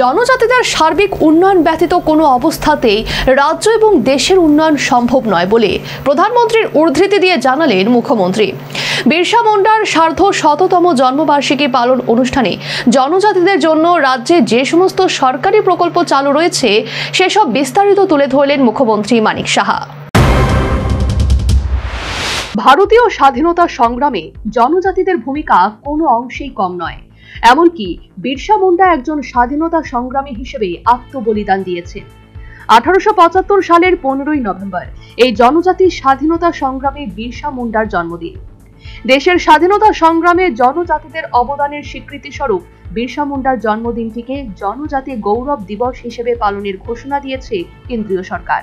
জনজাতিদের সার্বিক উন্নয়ন ব্যতীত কোনো অবস্থাতেই রাজ্য এবং দেশের উন্নয়ন সম্ভব নয় বলে প্রধানমন্ত্রীর উদ্ধৃতি দিয়ে জানালেন মুখ্যমন্ত্রী। বিরসা মুন্ডার সার্ধ শততম জন্মবার্ষিকী পালন অনুষ্ঠানে জনজাতিদের জন্য রাজ্যে যে সমস্ত সরকারি প্রকল্প চালু রয়েছে সেসব বিস্তারিত তুলে ধরলেন মুখ্যমন্ত্রী মানিক সাহা। ভারতীয় স্বাধীনতা সংগ্রামে জনজাতিদের ভূমিকা কোনো অংশেই কম নয়। এমনকি বিরসা মুন্ডা একজন স্বাধীনতা সংগ্রামী হিসেবে আত্মবলিদান দিয়েছেন। 1875 সালের 15ই নভেম্বর এই জনজাতি স্বাধীনতা সংগ্রামে বিরসা মুন্ডার জন্মদিন। দেশের স্বাধীনতা সংগ্রামে জনজাতিদের অবদানের স্বীকৃতি স্বরূপ বিরসা মুন্ডার জন্মদিনটিকে জনজাতি গৌরব দিবস হিসেবে পালনের ঘোষণা দিয়েছে কেন্দ্রীয় সরকার।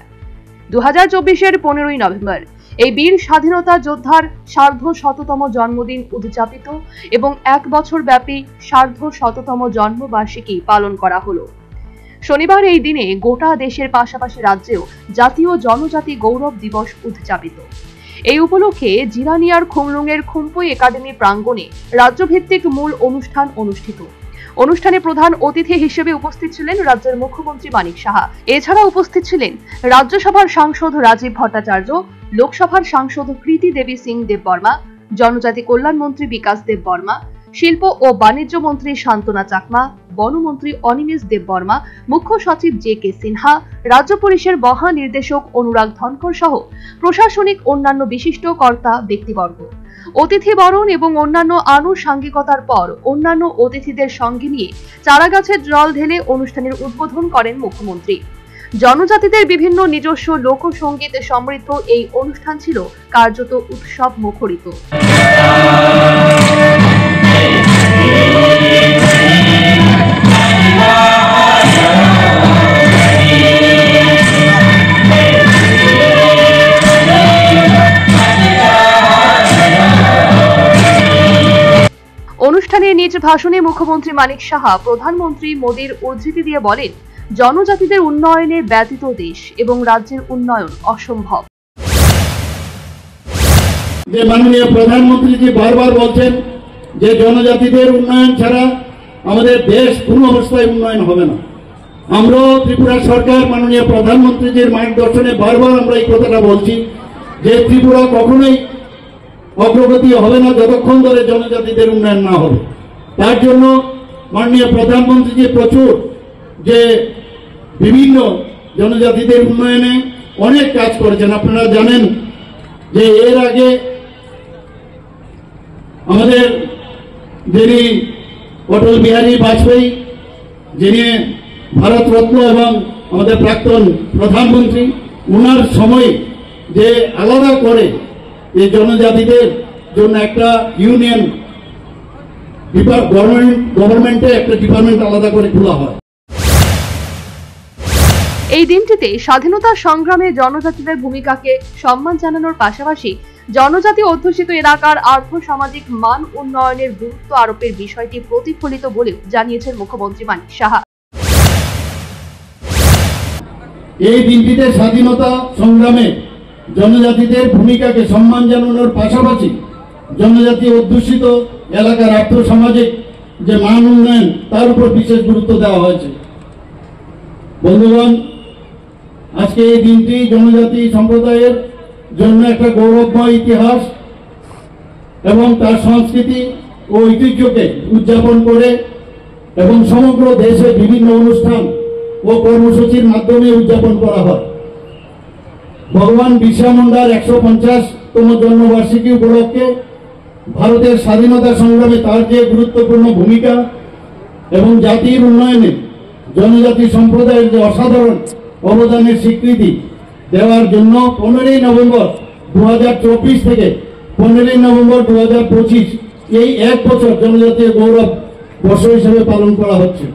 2024-এর 15ই নভেম্বর এই বীর স্বাধীনতা যোদ্ধার সার্ধ শততম জন্মদিন উদযাপিত এবং 1 বছর ব্যাপী সার্ধ শততম জন্মবার্ষিকী পালন করা হলো। শনিবার এই দিনে গোটা দেশের পাশাপাশি রাজ্যেও জাতীয় জনজাতি গৌরব দিবস উদযাপিত। এই উপলক্ষে জিরানিয়ার খুমলুঙের খুম্পুই একাডেমি প্রাঙ্গণে রাজ্যভিত্তিক মূল অনুষ্ঠান অনুষ্ঠিত। অনুষ্ঠানে প্রধান অতিথি হিসেবে উপস্থিত ছিলেন রাজ্যের মুখ্যমন্ত্রী মানিক সাহা। এছাড়া উপস্থিত ছিলেন রাজ্যসভার সাংসদ রাজীব ভট্টাচার্য, লোকসভার সাংসদ কৃতি দেবী সিং দেববর্মা, জনজাতি কল্যাণ মন্ত্রী বিকাশ দেববর্মা, শিল্প ও বাণিজ্য মন্ত্রী শান্তনা চাকমা, বনমন্ত্রী অনিমেষ দেববর্মা, মুখ্য সচিব জে.কে. সিনহা, রাজ্য পুলিশের মহানির্দেশক অনুরাগ ধনকর সহ প্রশাসনিক অন্যান্য বিশিষ্ট কর্তা ব্যক্তিবর্গ। অতিথি বরণ এবং অন্যান্য আনুষাঙ্গিকতার পর অন্যান্য অতিথিদের সঙ্গে নিয়ে চারাগাছের জল ঢেলে অনুষ্ঠানের উদ্বোধন করেন মুখ্যমন্ত্রী। জনজাতিদের বিভিন্ন নিজস্ব লোকসঙ্গীত সমৃদ্ধ এই অনুষ্ঠান ছিল কার্যত উৎসব মুখরিত। অনুষ্ঠানে নিজ ভাষণে মুখ্যমন্ত্রী মানিক সাহা প্রধানমন্ত্রী মোদীর উদ্ধৃতি দিয়ে বলেন, জনজাতিদের উন্নয়নে ব্যতীত দেশ এবং রাজ্যের উন্নয়ন অসম্ভব। যে মাননীয় প্রধানমন্ত্রী জি বারবার বলছেন যে জনজাতিদের উন্নয়ন ছাড়া আমাদের দেশ কোনো অবস্থায় উন্নয়ন হবে না। আমরা ত্রিপুরা সরকার মাননীয় প্রধানমন্ত্রীজির মার্গদর্শনে বারবার আমরা এই কথাটা বলছি যে ত্রিপুরা কখনোই অগ্রগতি হবে না যতক্ষণ ধরে জনজাতিদের উন্নয়ন না হবে। তার জন্য মাননীয় প্রধানমন্ত্রীজি প্রচুর যে বিভিন্ন জনজাতিদের উন্নয়নে অনেক কাজ করেছেন। আপনারা জানেন যে এর আগে আমাদের যিনি অটল বিহারী বাজপেয়ী, যিনি ভারতরত্ন এবং আমাদের প্রাক্তন প্রধানমন্ত্রী, ওনার সময় যে আলাদা করে এই জনজাতিদের জন্য একটা ইউনিয়ন গভর্নমেন্টে একটা ডিপার্টমেন্ট আলাদা করে খোলা হয়। এই দিনটিতে স্বাধীনতা সংগ্রামে জনজাতিদের ভূমিকাকে সম্মান জানানোর পাশাপাশি জনজাতি অধ্যুষিত এলাকার আর্থ-সামাজিক মান উন্নয়নের গুরুত্ব আরোপের বিষয়টি প্রতিফলিত বলে জানিয়েছেন মুখ্যমন্ত্রী মানিক সাহা। এই দিনটিতে স্বাধীনতা সংগ্রামে জনজাতিদের ভূমিকাকে সম্মান জানানোর পাশাপাশি জনজাতি অধ্যুষিত এলাকার আর্থ-সামাজিক যে মান উন্নয়ন তার উপর বিশেষ গুরুত্ব দেওয়া হয়েছে। বন্ধুগণ, আজকে এই দিনটি জনজাতি সম্প্রদায়ের জন্য একটা গৌরবময় ইতিহাস এবং তার সংস্কৃতি ও ঐতিহ্যকে উদযাপন করে এবং সমগ্র দেশে বিভিন্ন অনুষ্ঠান ও কর্মসূচির মাধ্যমে উদযাপন করা হয়। ভগবান বিরসা মুন্ডার 150তম জন্মবার্ষিকী উপলক্ষে ভারতের স্বাধীনতা সংগ্রামে তার যে গুরুত্বপূর্ণ ভূমিকা এবং জাতির উন্নয়নে জনজাতি সম্প্রদায়ের যে অসাধারণ অবদানের স্বীকৃতি দেওয়ার জন্য 15ই নভেম্বর 2024 থেকে 15ই নভেম্বর 2025 এই 1 বছর জনজাতীয় গৌরব বর্ষ হিসেবে পালন করা হচ্ছে।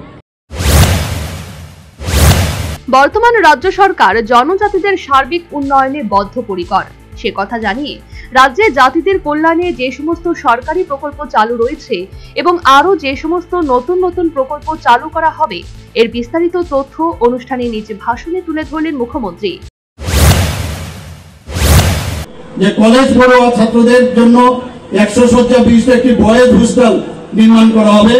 বর্তমান রাজ্য সরকার জনজাতিদের সার্বিক উন্নয়নে বদ্ধপরিকর। সে কথা জানিয়ে রাজ্যে জাতিদের কল্যাণে যে সমস্ত সরকারি প্রকল্প চালু রয়েছে এবং আরো যে সমস্ত নতুন নতুন প্রকল্প চালু করা হবে এর বিস্তারিত তথ্য অনুষ্ঠানে নিজ ভাষণে তুলে ধরলেন মুখ্যমন্ত্রী। যে কলেজ পড়ুয়া ছাত্রদের জন্য 100 শয্যা বিশিষ্ট একটি বয়েজ হোস্টেল নির্মাণ করা হবে,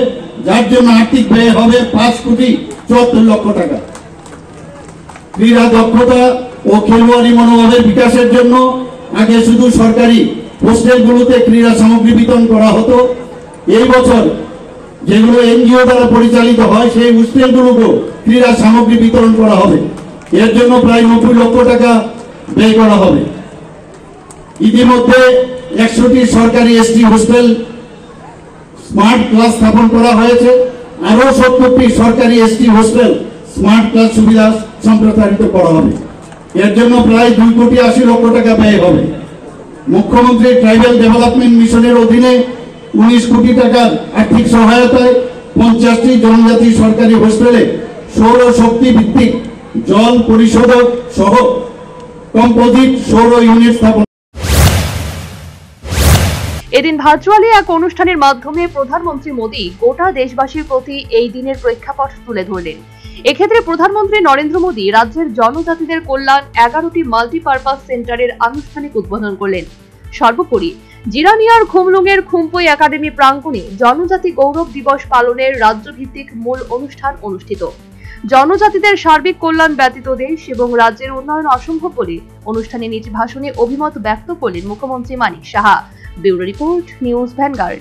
যার জন্য আর্থিক ব্যয় হবে 5,74,00,000 টাকা। ক্রীড়া দক্ষতা ও খেলোয়াড়ি মনোভাবের বিকাশের জন্য আগে শুধু সরকারি হোস্টেলগুলোতে ক্রীড়া সামগ্রী বিতরণ করা হতো। এই বছর যেগুলো এনজিও দ্বারা পরিচালিত হয় সেই হোস্টেলগুলোকেও ক্রীড়া সামগ্রী বিতরণ করা হবে। এর জন্য প্রায় 90 লক্ষ টাকা ব্যয় করা হবে। ইতিমধ্যে 100টি সরকারি এসটি হোস্টেল স্মার্ট ক্লাস স্থাপন করা হয়েছে। আরো 70টি সরকারি এসটি হোস্টেল স্মার্ট ক্লাস সুবিধা সম্প্রসারিত করা হবে। এর জন্য প্রায় 2,80,00,000 টাকা ব্যয় হবে। মুখ্যমন্ত্রী ট্রাইবাল ডেভেলপমেন্ট মিশনের অধীনে 19 কোটি টাকার আর্থিক সহায়তায় 50টি জনজাতি সরকারি হোস্টেলে সৌর শক্তি ভিত্তিক জল পরিশোধক সহ কম্পোজিট সৌর ইউনিট স্থাপন। এদিন ভার্চুয়ালি এক অনুষ্ঠানের মাধ্যমে প্রধানমন্ত্রী মোদী গোটা দেশবাসীর প্রতি এই দিনের প্রেক্ষাপট তুলে ধরলেন। এক্ষেত্রে প্রধানমন্ত্রী নরেন্দ্র মোদী রাজ্যের জনজাতিদের কল্যাণ 11টি মাল্টিপারপাস সেন্টারের আনুষ্ঠানিক উদ্বোধন করলেন। সর্বোপরি জিরানিয়ার খুমলুঙের খুম্পই একাডেমি প্রাঙ্গণে জনজাতি গৌরব দিবস পালনের রাজ্যভিত্তিক মূল অনুষ্ঠান অনুষ্ঠিত। জনজাতিদের সার্বিক কল্যাণ ব্যতীত দেশ এবং রাজ্যের উন্নয়ন অসম্ভব বলে অনুষ্ঠানে নিজ ভাষণে অভিমত ব্যক্ত করলেন মুখ্যমন্ত্রী Manik Saha. Bureau report, news vanguard.